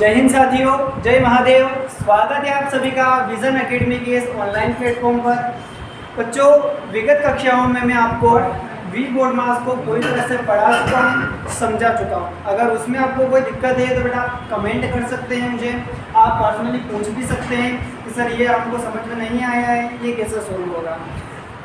जय हिंद साथियों, जय महादेव। स्वागत है आप सभी का विजन एकेडमी के इस ऑनलाइन प्लेटफॉर्म पर। बच्चों, विगत कक्षाओं में मैं आपको वी बोर्ड मास को पूरी तरह से पढ़ा चुका हूँ, समझा चुका हूँ। अगर उसमें आपको कोई दिक्कत है तो बेटा आप कमेंट कर सकते हैं, मुझे आप पर्सनली पूछ भी सकते हैं कि सर ये हमको समझ में नहीं आया है, ये कैसे सोल्व होगा।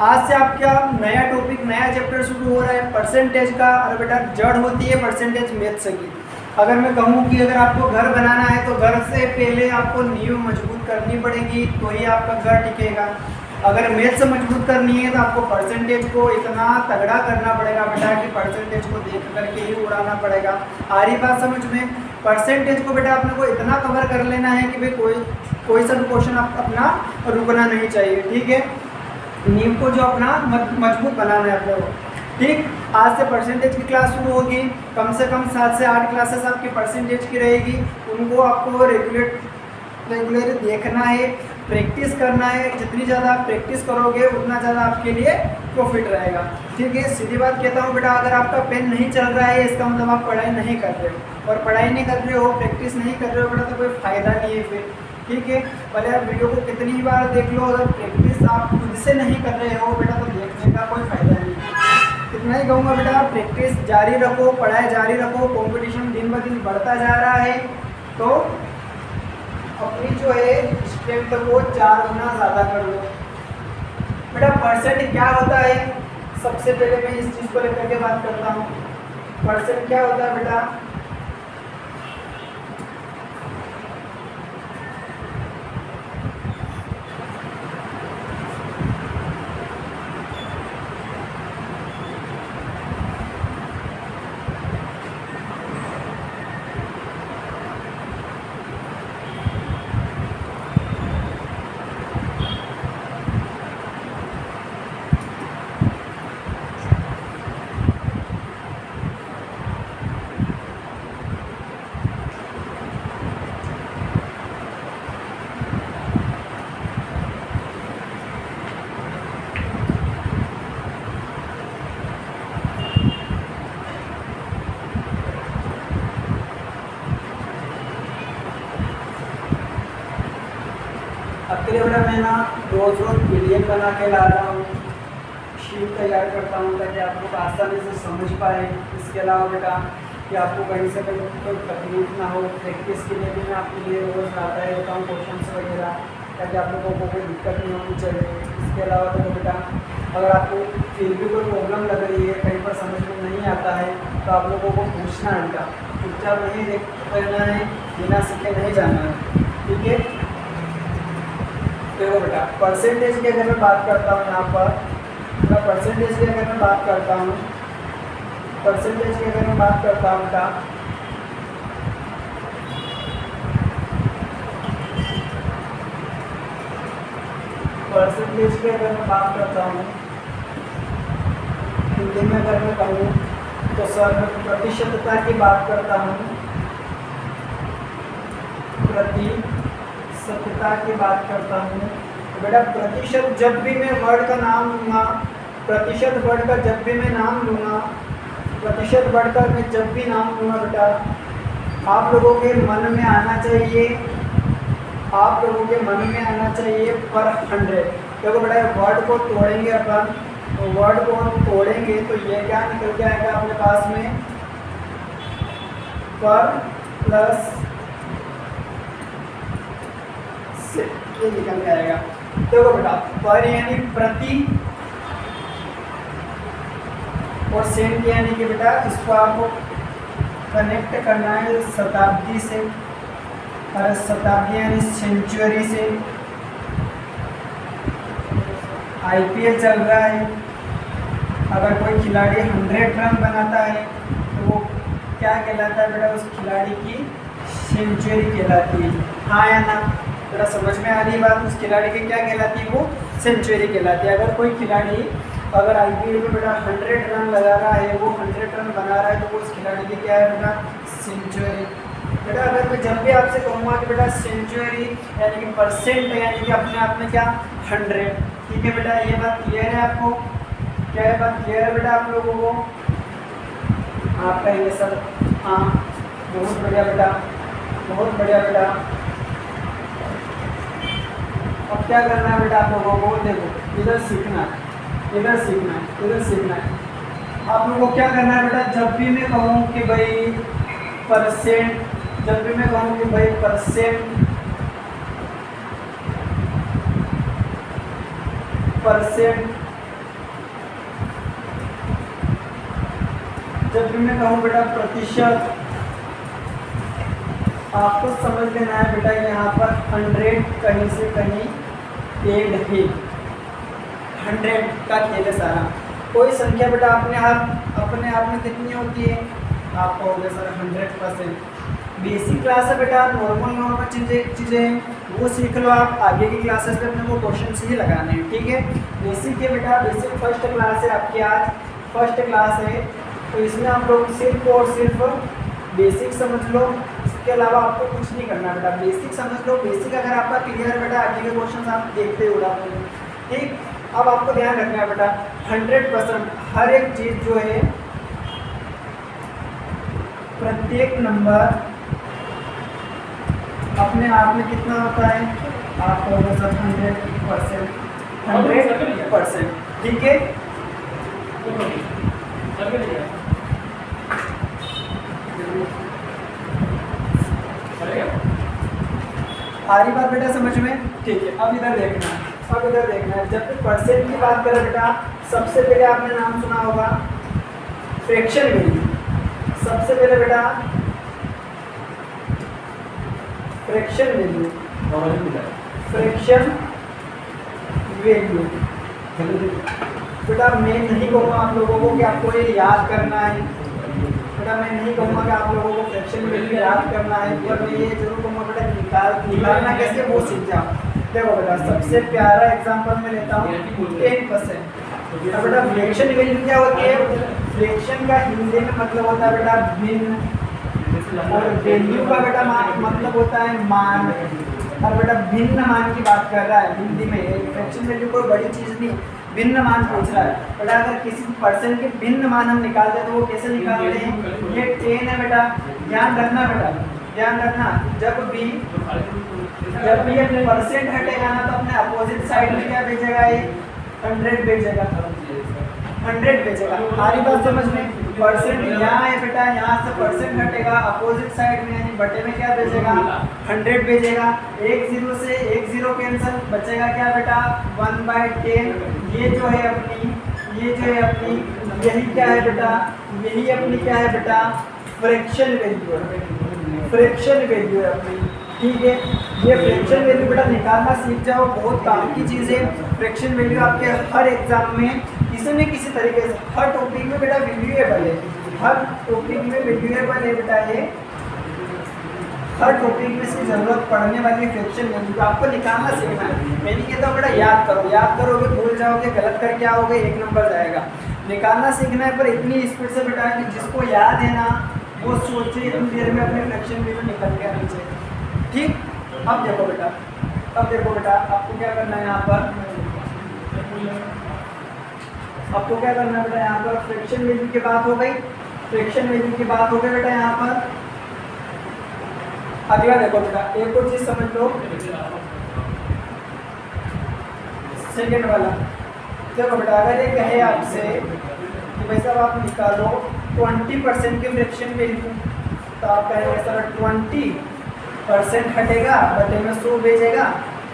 आज से आपका नया टॉपिक, नया चैप्टर शुरू हो रहा है परसेंटेज का। और बेटा जड़ होती है परसेंटेज मैथ्स की। अगर मैं कहूँ कि अगर आपको घर बनाना है तो घर से पहले आपको नींव मजबूत करनी पड़ेगी, तो ही आपका घर टिकेगा। अगर मैथ्स मजबूत करनी है तो आपको परसेंटेज को इतना तगड़ा करना पड़ेगा बेटा कि परसेंटेज को देख करके ही उड़ाना पड़ेगा। आ रही बात समझ में? परसेंटेज को बेटा अपने को इतना कवर कर लेना है कि भाई कोई सा भी क्वेश्चन अपना रुकना नहीं चाहिए। ठीक है, नींव को जो अपना मजबूत बनाना है अपने को। ठीक, आज से परसेंटेज की क्लास शुरू होगी। कम से कम 7 से 8 क्लासेस आपकी परसेंटेज की रहेगी। उनको आपको रेगुलर देखना है, प्रैक्टिस करना है। जितनी ज़्यादा आप प्रैक्टिस करोगे उतना ज़्यादा आपके लिए प्रॉफिट रहेगा। ठीक है, सीधी बात कहता हूँ बेटा, अगर आपका पेन नहीं चल रहा है इसका मतलब आप पढ़ाई नहीं कर रहे हो, और पढ़ाई नहीं कर रहे हो, प्रैक्टिस नहीं कर रहे हो बेटा, तो कोई फ़ायदा नहीं है फिर। ठीक है, भले आप वीडियो को कितनी बार देख लो, अगर प्रैक्टिस आप खुद से नहीं कर रहे हो बेटा तो देखने का कोई फ़ायदा नहीं है। इतना ही कहूँगा बेटा, प्रैक्टिस जारी रखो, पढ़ाई जारी रखो। कंपटीशन दिन ब दिन बढ़ता जा रहा है, तो अपनी जो है स्ट्रेंथ को 4 गुना ज़्यादा कर लो। बेटा परसेंट क्या होता है, सबसे पहले मैं इस चीज़ को लेकर के बात करता हूँ। परसेंट क्या होता है बेटा? अकेले बेटा मैं ना रोज़ PDF बना के ला रहा हूँ, शीट तैयार करता हूँ ताकि आप लोग आसानी से समझ पाए। इसके अलावा बेटा कि आपको कहीं से कहीं कोई तकलीफ ना हो, प्रैक्टिस के लिए भी मैं आपके लिए रोज़ लाता है होता हूँ क्वेश्चन वगैरह, ताकि आप लोगों को कोई दिक्कत नहीं होनी चाहिए। इसके अलावा तो बेटा अगर आपको फिर भी कोई प्रॉब्लम लग रही है, कहीं पर समझ में नहीं आता है, तो आप लोगों को पूछना है बेटा, चुपचाप नहीं रहना है, बिना सीखे नहीं जाना है। ठीक है, देखो बेटा परसेंटेज की अगर मैं बात करता हूँ यहाँ पर, परसेंटेज की अगर मैं बात करता हूँ, परसेंटेज की अगर मैं बात करता हूँ बेटा, परसेंटेज की अगर मैं बात करता हूँ हिंदी में अगर मैं कहूँ तो सर मैं प्रतिशतता की बात करता हूँ, प्रतिशतता की बात करता हूँ। तो बेटा प्रतिशत जब भी मैं वर्ड का नाम लूँगा, प्रतिशत वर्ड का जब भी मैं नाम लूँगा, प्रतिशत वर्ड का मैं जब भी नाम लूँगा बेटा, आप लोगों के मन में आना चाहिए, आप लोगों के मन में आना चाहिए पर 100। देखो बेटा वर्ड को तोड़ेंगे अपन, तो वर्ड को हम तोड़ेंगे तो ये क्या निकल के आएगा अपने पास में, पर प्लस से, ये निकल के आएगा। देखो बेटा पर यानी प्रति, और सेंट यानी कि बेटा इसको आपको कनेक्ट करना है शताब्दी से, और शताब्दी यानी सेंचुरी से। IPL चल रहा है, अगर कोई खिलाड़ी 100 रन बनाता है तो वो क्या कहलाता है बेटा? उस खिलाड़ी की सेंचुरी कहलाती है। हाँ या ना बेटा, समझ में आ रही बात? उस खिलाड़ी की क्या कहलाती है? वो सेंचुरी कहलाती है। अगर कोई खिलाड़ी अगर IPL में बेटा 100 रन लगा रहा है, वो 100 रन बना रहा है, तो वो उस खिलाड़ी की क्या है बेटा? सेंचुरी। बेटा अगर मैं जब भी आपसे कहूँगा कि बेटा सेंचुरी यानी कि परसेंट यानी कि अपने आप में क्या 100। ठीक है बेटा, ये बात क्लियर है आपको? क्या है बात क्लियर है बेटा आप लोगों को? आप कहेंगे सर हाँ बहुत बढ़िया बेटा। बहुत बढ़िया बेटा। अब क्या करना है बेटा आप लोगों को, देखो इधर सीखना है, इधर सीखना है, इधर सीखना है। आप लोगों को क्या करना है बेटा, जब भी मैं कहूँ कि भाई परसेंट, जब भी मैं कहूँ कि भाई परसेंट, जब भी मैं कहूँ बेटा प्रतिशत, आपको समझ लेना है बेटा यहाँ पर 100 कहीं से कहीं पेड है, 100 का खेल है सारा। कोई संख्या बेटा अपने आप में कितनी होती है, आप कहोगे सर 100%। बेसिक क्लास है बेटा, नॉर्मल चीज़ें वो सीख लो आप, आगे की क्लासेस में अपने को क्वेश्चन ही लगाने हैं, ठीक है। बेसिक है बेटा, बेसिक फर्स्ट क्लास है आपकी, आज फर्स्ट क्लास है, तो इसमें आप लोग सिर्फ और सिर्फ बेसिक समझ लो, इसके अलावा आपको कुछ नहीं करना बेटा। बेसिक समझ लो, बेसिक अगर आपका क्लियर है बेटा, आगे के क्वेश्चन आप देखते हो रहा, ठीक। अब आपको ध्यान रखना है बेटा 100% हर एक चीज़ जो है, प्रत्येक नंबर अपने आप में कितना होता है, आपको होगा सर 100%, 100%, ठीक है। आ रही बात बेटा समझ में, ठीक है। अब इधर देखना है, अब इधर देखना है, जब भी परसेंट की बात करें बेटा, सबसे पहले आपने नाम सुना होगा फ्रैक्शन वैल्यू। सबसे पहले बेटा फ्रैक्शन वैल्यू, फ्रैक्शन वैल्यू बेटा मैं नहीं कहूँगा आप लोगों को कि आपको ये याद करना है बेटा, मैं नहीं कहूँगा कि आप लोगों को फ्रैक्शन वैल्यू याद करना है, पर मैं ये जरूर कहूँगा बेटा निकालना कैसे वो सीख जाओ। देखो बेटा सबसे प्यारा एग्जांपल मैं लेता हूँ 10%। अब बेटा फ्रैक्शन वैल्यू क्या होती है, फ्रैक्शन का हिंदी में मतलब होता है बेटा भिन्न, और वैल्यू का बेटा मतलब होता है मान। और बेटा भिन्न मान की बात कर रहा है हिंदी में, फ्रैक्शन वैल्यू कोई बड़ी चीज़ नहीं, भिन्न मान पूछ रहा है बेटा। अगर किसी परसेंट के भिन्न मान हम निकालते हैं तो वो कैसे निकालते हैं, ये 10 है बेटा, ध्यान रखना बेटा, ध्यान रखना। जब भी ये परसेंट हटेगा ना तो अपने अपोजिट साइड में क्या भेजेगा, ये 100 भेजेगा, 100 भेजेगा। हमारी बात समझ में, परसेंट यहाँ है बेटा, यहाँ से परसेंट हटेगा, अपोजिट साइड में यानी बटे में क्या भेजेगा, 100 भेजेगा। एक जीरो से एक जीरो कैंसिल, बचेगा क्या बेटा 1/10। ये जो है अपनी, ये जो है अपनी, यही क्या है बेटा, यही अपनी क्या है बेटा फ्रैक्शन वैल्यू है, फ्रैक्शन वैल्यू है अपनी, ठीक है। ये फ्रैक्शन वैल्यू बेटा निकालना सीख जाओ, बहुत काम की चीज़ है। फ्रैक्शन वैल्यू आपके हर एग्जाम में किसी न किसी तरीके से, हर टॉपिक में बेटा वैल्यूएबल है, हर टॉपिक में वैल्यूएबल है बेटा, ये हर टॉपिक में इसकी ज़रूरत पड़ने वाली फ्रैक्शन वैल्यू आपको निकालना सीखना है। मैं नहीं कहता बेटा याद करो, याद करोगे भूल जाओगे, गलत करके आओगे 1 नंबर जाएगा। निकालना सीखना है, पर इतनी स्पीड से बेटा कि जिसको याद है ना वो सोचे इतनी देर में अपने फ्रैक्शन वैल्यू निकल गया नीचे, ठीक। अब देखो बेटा, अब देखो बेटा आपको क्या करना है यहाँ पर, आपको क्या करना है बेटा, यहाँ पर फ्रैक्शन वैल्यू की बात हो गई, फ्रैक्शन वैल्यू की बात हो गई बेटा। यहाँ पर अगला देखो बेटा, एक और चीज समझ लो, सेकंड वाला। देखो बेटा अगर ये कहे आपसे कि भाई साहब आप निकालो 20% की फ्रैक्शन वैल्यू, तो आप कहेंगे सर 20% हटेगा, बटे में 100 भेजेगा,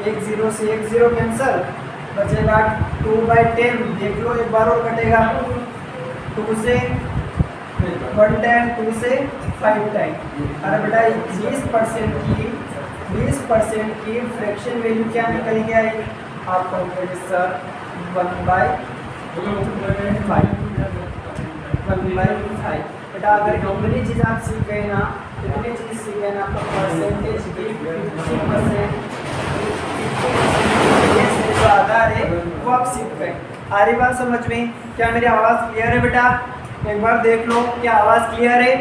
एक जीरो से एक जीरो कैंसल, बचेगा 2/10। देख लो एक बार और कटेगा, 2 से 1 टाइम, 2 से 5 टाइम। अरे बेटा 20% की फ्रैक्शन वैल्यू क्या निकल गया है, आप कहोगे सर 1/5। बेटा अगर इतनी चीज़ आप सीख गए ना, इतनी चीज़ सीख गए ना, तो परसेंटेज की 50% जो आधार है वो आप सीख गए। आ रही बात समझ में, क्या मेरी आवाज़ क्लियर है बेटा, एक बार देख लो क्या आवाज़ क्लियर है,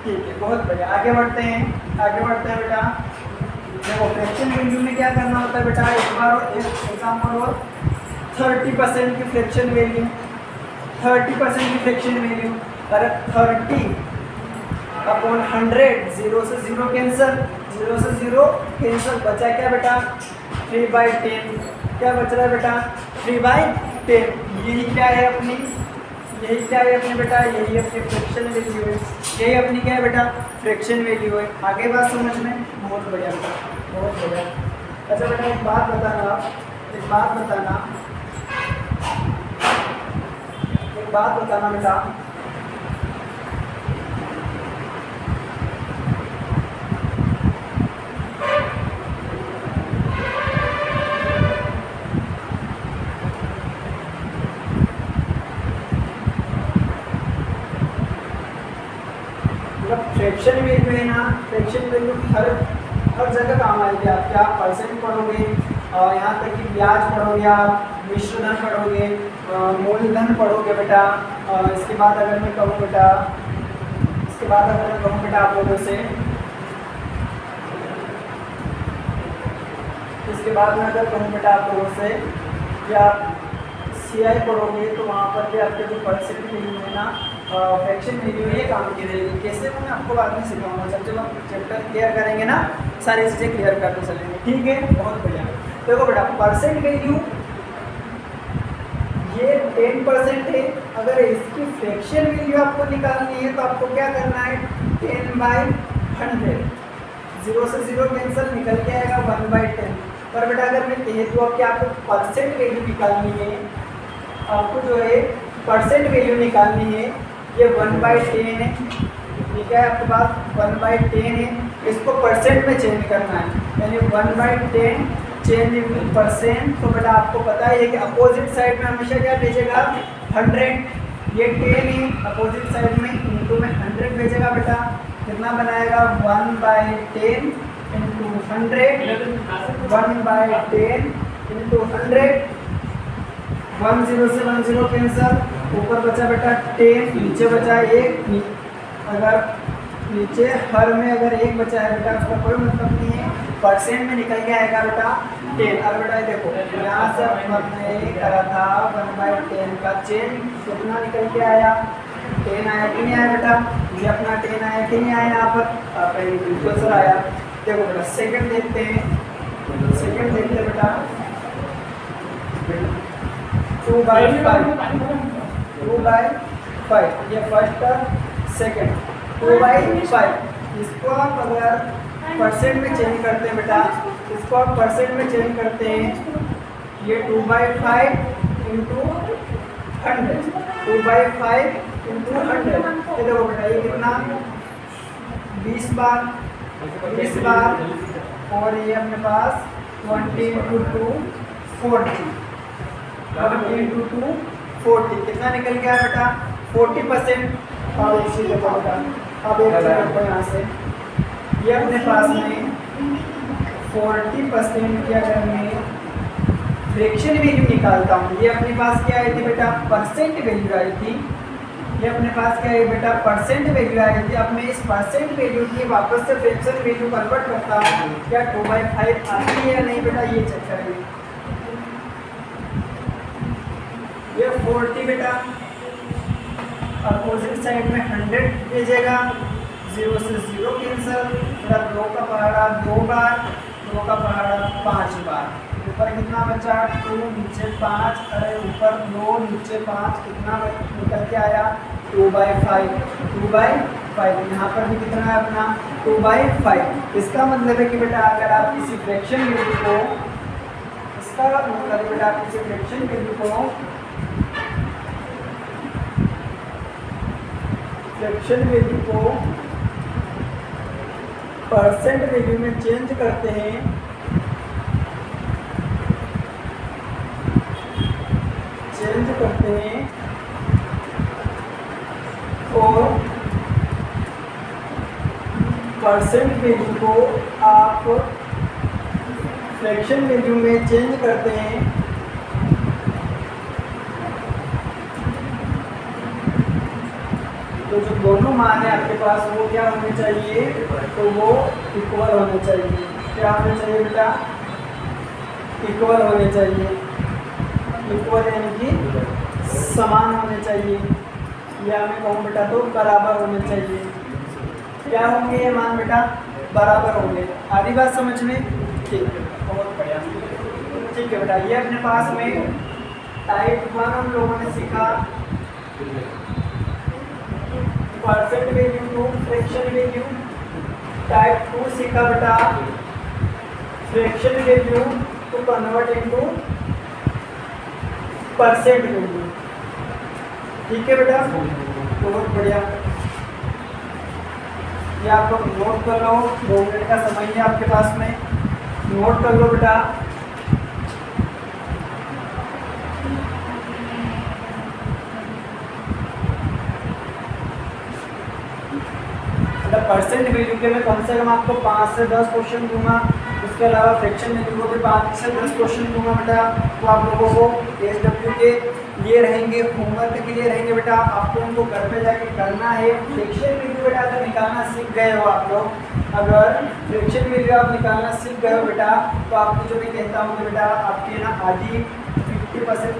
ठीक है बहुत बढ़िया। आगे बढ़ते हैं, आगे बढ़ते हैं बेटा। देखो फ्रैक्शन वैल्यू में क्या करना होता है बेटा, एक बार एक एग्जाम्पल और 30% की फ्रैक्शन वैल्यू, 30% की फ्रैक्शन वैल्यू, अरे 30/100, जीरो से जीरो कैंसिल, 0 से 0 कैंसिल, बचा क्या बेटा 3/10। क्या बच रहा है बेटा 3/10। यही क्या है अपनी, यही क्या है अपनी बेटा, यही अपनी फ्रैक्शन वैल्यू है। यही अपनी क्या है बेटा फ्रैक्शन वैल्यू है। आगे बात समझ में, बहुत बढ़िया बेटा, बहुत बढ़िया। अच्छा बेटा एक बात बताना, एक बात बताना, एक बात बताना बेटा, फ्रैक्शन वैल्यू है ना, फ्रैक्शन वैल्यू हर जगह काम आएगी आपके। आप परसेंट पढ़ोगे और यहाँ तक कि ब्याज पढ़ोगे, आप मिश्रधन पढ़ोगे, मूलधन पढ़ोगे बेटा। इसके बाद अगर मैं कहूँ बेटा, इसके बाद अगर मैं कहूँ बेटा आप लोगों से, इसके बाद में अगर कहूँ बेटा आप लोगों से कि आप CI पढ़ोगे तो वहाँ पर भी आपके जो परसेंट वैल्यू है ना, फ्रैक्शन वैल्यू ये काम की रहेगी। कैसे मैं आपको बाद में सिखाऊंगा, जब हम चैप्टर क्लियर करेंगे ना सारी चीज़ें क्लियर करते चलेंगे, ठीक है। बहुत बढ़िया। देखो बेटा परसेंट वैल्यू ये 10% है। अगर इसकी फ्रैक्शन वैल्यू आपको निकालनी है तो आपको क्या करना है 10/100। 0 से 0 कैंसिल, निकल के आएगा 1/10। पर बेटा अगर मैं कहे तो अब क्या आपको परसेंट वैल्यू निकालनी है, आपको जो है परसेंट वैल्यू निकालनी है, ये 1/10 है, ठीक है आपके पास 1/10 है। इसको परसेंट में चेंज करना है, यानी 1/10 चेंज इन परसेंट। तो बेटा आपको पता है कि अपोजिट साइड में हमेशा क्या भेजेगा 100। ये 10 है, अपोजिट साइड में इनटू में 100 भेजेगा बेटा। कितना बनाएगा 1/10 इंटू 100, 1/10 इंटू 100। 1 0 से 1 0 कैंसल, ऊपर बचा बेटा 10, नीचे बचा 1। अगर नीचे हर में अगर 1 बचा है बेटा उसका कोई मतलब नहीं है, परसेंट में निकल के आएगा बेटा 10। अब बेटा देखो यहाँ से हमने करा था 1/10 का चेंज, कितना निकल के आया 10 आया कि नहीं आया बेटा, ये अपना 10 आया कि नहीं आया, यहाँ पर बिल्कुल सर आया। देखो बेटा सेकंड देखते हैं, सेकंड देखते हैं बेटा 2/5, 2/5 ये फर्स्ट टर्म, सेकंड 2/5। इसको आप अगर परसेंट में चेंज करते हैं बेटा, इसको आप परसेंट में चेंज करते हैं, ये 2/5 इंटू 100, 2/5 इंटू 100। ये देखो बेटा ये कितना 20 बार, 20 बार, और ये अपने पास 20 इंटू 2 40, 20 इंटू 2 40। कितना निकल गया बेटा 40%। अब एक चीज़ देखो बेटा, अब एक चीज़ देखो यहाँ से, ये अपने पास में 40% की अगर मैं फ्रैक्शन वैल्यू निकालता हूँ, ये अपने पास क्या आई थी बेटा परसेंट वैल्यू आई थी, ये अपने पास क्या है बेटा परसेंट वैल्यू आई थी। अब मैं इस परसेंट वैल्यू की वापस से फ्रैक्शन वैल्यू कन्वर्ट करता हूँ, क्या 2/5 आती है या नहीं बेटा, ये चेक करेंगे। ये 40 बेटा अपोजिट साइड में 100 भेजेगा, 0 से 0 कैंसल, बेटा 2 का पहाड़ा 2 बार, 2 का पहाड़ा 5 बार, ऊपर कितना बचा 2, नीचे 5, अरे ऊपर 2 नीचे 5, कितना निकल के आया 2/5, 2/5। यहाँ पर भी कितना है अपना 2/5। इसका मतलब है कि बेटा अगर आप किसी फ्रैक्शन वैल्यू को, इसका मतलब बेटा आप किसी फ्रैक्शन वैल्यू को, फ्रैक्शन वैल्यू को परसेंट वैल्यू में चेंज करते हैं, चेंज करते हैं, और परसेंट वैल्यू को आप फ्रैक्शन वैल्यू में चेंज करते हैं, तो जो दोनों मान है आपके पास वो क्या होने चाहिए, तो वो इक्वल होने चाहिए। क्या होने चाहिए बेटा, इक्वल होने चाहिए, इक्वल यानी कि समान होने चाहिए, या मैं कहूँ बेटा तो बराबर होने चाहिए। क्या होंगे ये मान बेटा, बराबर होंगे। आधी बात समझ में? ठीक है, बहुत बढ़िया। ठीक है बेटा, ये अपने पास में टाइप 1 हम लोगों ने सीखा percent value to fraction value. Type 2 सीखा बेटा fraction value to convert into percent value. ठीक है बेटा, बहुत बढ़िया। ये आप लोग नोट कर लो, 2 मिनट का समय है आपके पास में, नोट कर लो बेटा। परसेंट वैल्यू के मैं कम से कम आपको 5 से 10 क्वेश्चन दूंगा। उसके अलावा फ्रैक्शन वैल्यू को भी 5 से 10 क्वेश्चन दूंगा बेटा। तो आप लोगों को एसडब्ल्यू के लिए रहेंगे, होमवर्क के लिए रहेंगे बेटा। आपको उनको घर पे जाके करना है। फ्रैक्शन वैल्यू बेटा अगर निकालना सीख गए हो आप लोग, अगर फ्रैक्शन वैल्यू आप निकालना सीख गए हो बेटा, तो आपको जो मैं कहता हूँ कि बेटा आपके ना आधी 50%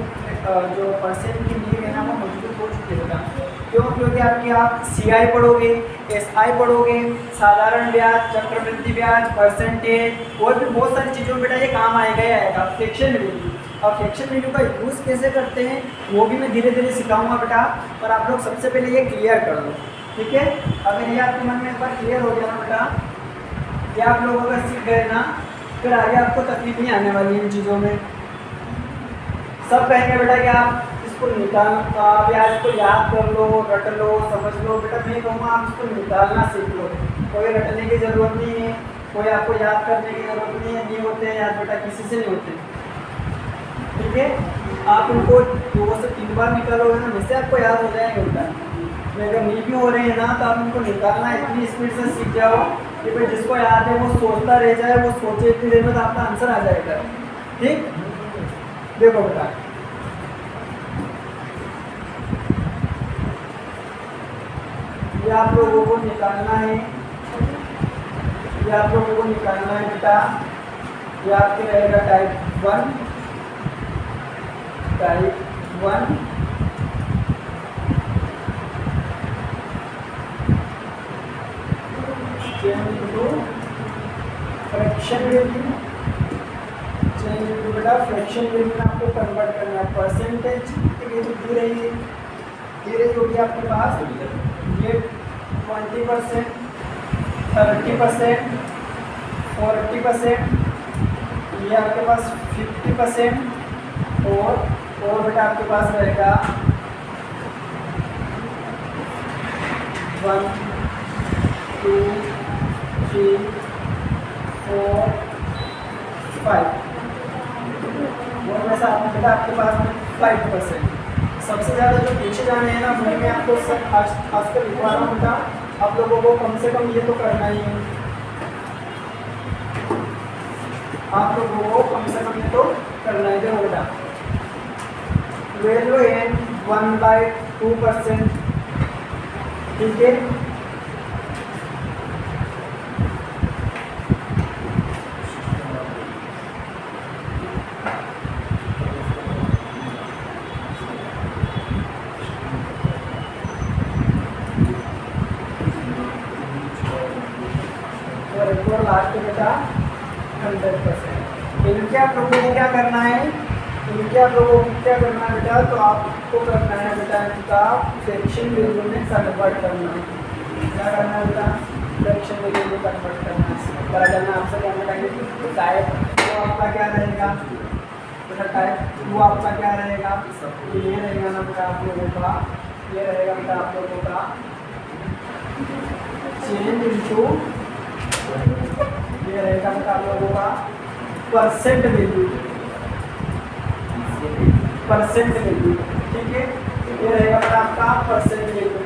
जो परसेंट की नींव है ना वो मजबूत हो चुकी है बेटा। क्यों? क्योंकि आपकी आप सीआई पढ़ोगे, एसआई पढ़ोगे, साधारण ब्याज, चक्रवृद्धि ब्याज, परसेंटेज और भी बहुत सारी चीज़ों में बेटा ये काम आएगा ही आएगा फ्रैक्शन वैल्यू। और फ्रैक्शन वैल्यू का यूज़ कैसे करते हैं वो भी मैं धीरे धीरे सिखाऊंगा बेटा, पर आप लोग सबसे पहले ये क्लियर कर लो। ठीक है, अगर ये आपके मन में एक बार क्लियर हो गया ना बेटा, ये आप लोग अगर सीख गए ना, फिर आगे आपको तकलीफ नहीं आने वाली इन चीज़ों में। सब कहेंगे बेटा कि आप इसको निकाल, ब्याज को याद कर लो, रट लो, समझ लो। बेटा मैं कहूँगा आप इसको निकालना सीख लो। कोई रटने की ज़रूरत नहीं है, कोई आपको याद करने की ज़रूरत नहीं है। नहीं होते हैं याद बेटा, किसी से नहीं होते। ठीक है, आप उनको 2 से 3 बार निकालोगे ना, वैसे आपको याद हो जाएंगे बेटा। अगर नहीं भी हो रहे हैं ना, तो आप उनको निकालना इतनी स्पीड से सीख जाओ कि भाई जिसको याद है वो सोचता रह जाए, वो सोचे इतनी देर में तो आपका आंसर आ जाएगा। ठीक, देखो बेटा ये आप लोगों को निकालना है, ये आप लोगों को निकालना है बेटा। ये आपके रहेगा type 1, type 1 change into fraction value, change into बेटा फ्रैक्शन वैल्यू में आपको कन्वर्ट करना है। परसेंटेज की वैल्यू दी रही होगी आपके पास, ये 20%, 30%, 40%, ये आपके पास 50% और बेटा आपके पास रहेगा 1, 2, 3, 4, 5 और वैसा बेटा आपके पास में 5%। सबसे ज़्यादा जो पीछे जाने हैं ना, मैं आपको खासकर लिखवा रहा हूँ बेटा। आप लोगों को कम से कम ये तो करना ही है, आप लोगों को कम से कम ये तो करना ही है बेटा। वैल्यू है 1/2%। ठीक है, लास्ट बेटा 100%। इनके आप लोगों को क्या करना है, इनके आप लोगों को क्या करना है बेटा, तो आपको करना है बेटा इनका फ्रैक्शन वैल्यू में कन्वर्ट करना है। क्या करना है बेटा, फ्रैक्शन वैल्यू में कन्वर्ट करना है। करा जाना आपसे क्या बताएंगे, तो टाइप वो आपका क्या रहेगा बेटा, टाइप वो आपका क्या रहेगा, ये रहेगा ना बेटा आप लोगों का, ये रहेगा बेटा आप लोगों का चेंज इनटू, ये रहेगा बेटा आप लोगों का परसेंट वैल्यू, परसेंट वैल्यू। ठीक है, ये रहेगा बेटा आपका परसेंट वैल्यू,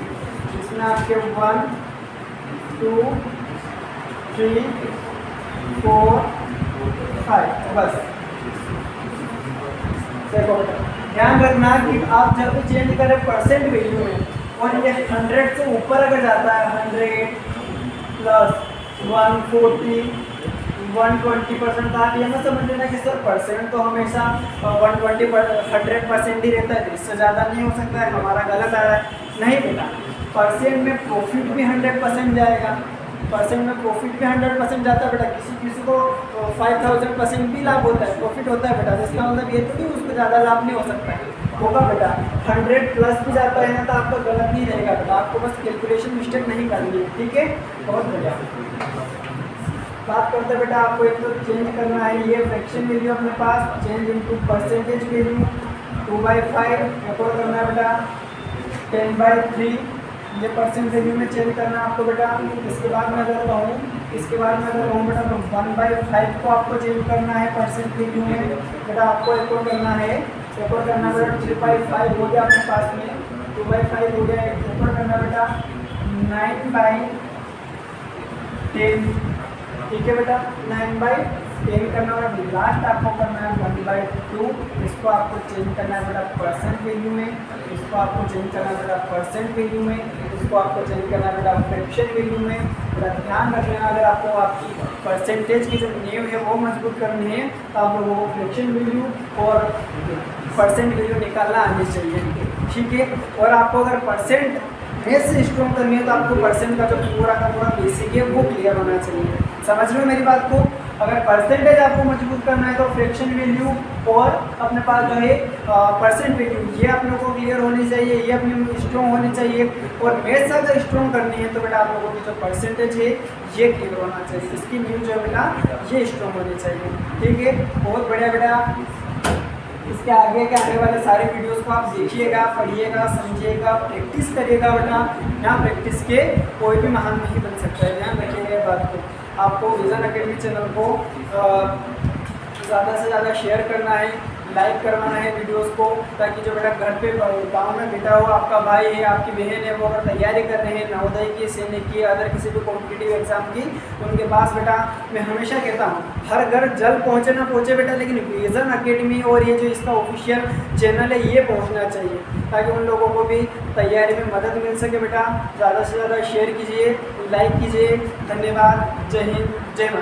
जिसमें आपके 1, 2, 3, 4, 5 बस। देखो बेटा ध्यान रखना कि आप जब भी चेंज करें परसेंट वैल्यू में और ये 100 से ऊपर अगर जाता है, 100 प्लस 140, 120%, तो आप ये ना समझ लेना कि सर परसेंट तो हमेशा 100% ही रहता है, इससे ज़्यादा नहीं हो सकता है, हमारा गलत आ रहा है। नहीं बेटा, परसेंट में प्रॉफिट भी 100% जाएगा, परसेंट में प्रॉफिट भी 100% जाता है बेटा, किसी को 5000% भी लाभ होता है, प्रॉफिट होता है बेटा। इसका मतलब ये तो नहीं उसको ज़्यादा लाभ नहीं हो सकता है, होगा बेटा। 100+ भी जाता है ना तो आपका गलत नहीं रहेगा बेटा, आपको बस कैलकुलेशन मिस्टेक नहीं करनी है, ठीक है। बहुत बढ़िया। बात करते हैं बेटा, आपको एक तो चेंज करना है ये फ्रैक्शन वैल्यू अपने पास, change into percentage value 2/5 record करना है बेटा, 10/3 ये परसेंट वैल्यू में चेंज करना है आपको बेटा। इसके बाद मैं अगर कहूँ बेटा तो 1/5 को आपको चेंज करना है परसेंट वैल्यू में बेटा, आपको रिकॉर्ड करना है बेटा 3/5 हो गया अपने पास में, 2/5 हो गया, रिकॉर्ड करना बेटा 9/10, ठीक है बेटा। 9/10 करना है। लास्ट आपको करना है 1/2, इसको आपको चेंज करना है बेटा परसेंट वैल्यू में, इसको आपको चेंज करना है बेटा परसेंट वैल्यू में, इसको आपको चेंज करना है बेटा फ्रैक्शन वैल्यू में। बेटा ध्यान रख लेना, अगर आपको आपकी परसेंटेज की जो नींव है वो मजबूत करनी है तो आप लोगों को फ्रैक्शन वैल्यू और परसेंट वैल्यू निकालना आनी चाहिए, ठीक है। और आपको अगर परसेंट बेस से स्ट्रॉन्ग करनी है तो आपको परसेंट का जो पूरा का पूरा बेसिक है वो क्लियर होना चाहिए। समझ रहे हो मेरी बात को? अगर परसेंटेज आपको मजबूत करना है तो फ्रैक्शन वैल्यू और अपने पास जो है परसेंट वैल्यू ये आप लोगों को क्लियर होनी चाहिए, ये अपनी स्ट्रॉन्ग होनी चाहिए। और मैथ्स अगर स्ट्रॉन्ग करनी है तो बेटा आप लोगों की जो परसेंटेज है ये क्लियर होना चाहिए, इसकी न्यू जो है बेटा ये स्ट्रॉन्ग होनी चाहिए, ठीक है। बहुत बढ़िया बेटा। इसके आगे के आने वाले सारे वीडियोस को आप देखिएगा, पढ़िएगा, समझिएगा, प्रैक्टिस करिएगा बेटा। यहाँ प्रैक्टिस के कोई भी महान नहीं बन सकता है, ध्यान रखिएगा बात को। आपको विजन अकेडमी चैनल को ज़्यादा से ज़्यादा शेयर करना है, लाइक करवाना है वीडियोस को, ताकि जो बेटा घर पे गांव में बैठा हुआ आपका भाई है, आपकी बहन है, वो अगर तैयारी कर रहे हैं नवोदय की, सैनिक की, अदर किसी भी कॉम्पिटिटिव एग्जाम की, तो उनके पास बेटा मैं हमेशा कहता हूँ हर घर जल पहुँचे ना पहुँचे बेटा, लेकिन विजन अकेडमी और ये जो इसका ऑफिशियल चैनल है ये पहुँचना चाहिए, ताकि उन लोगों को भी तैयारी में मदद मिल सके बेटा। ज़्यादा से ज़्यादा शेयर कीजिए, लाइक कीजिए। धन्यवाद। जय हिंद, जय भारत।